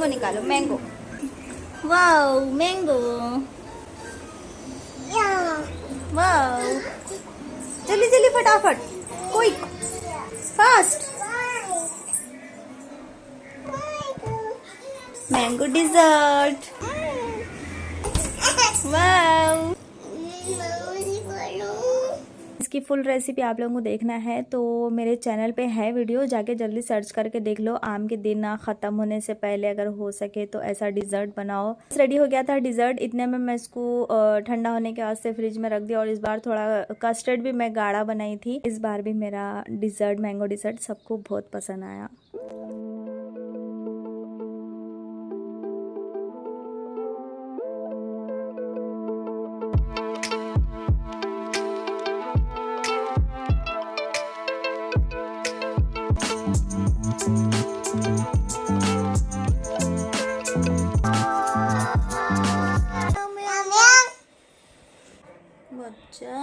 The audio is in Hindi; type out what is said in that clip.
मैंगो निकालो, मैंगो। Wow mango, wow. जल्दी जल्दी फटाफट, quick, fast. Mango dessert, wow. इसकी फुल रेसिपी आप लोगों को देखना है तो मेरे चैनल पे है वीडियो, जाके जल्दी सर्च करके देख लो। आम के दिन ख़त्म होने से पहले अगर हो सके तो ऐसा डिज़र्ट बनाओ। रेडी हो गया था डिज़र्ट, इतने में मैं इसको ठंडा होने के वास्ते फ्रिज में रख दिया। और इस बार थोड़ा कस्टर्ड भी मैं गाढ़ा बनाई थी। इस बार भी मेरा डिज़र्ट, मैंगो डिज़र्ट सबको बहुत पसंद आया। बच्चा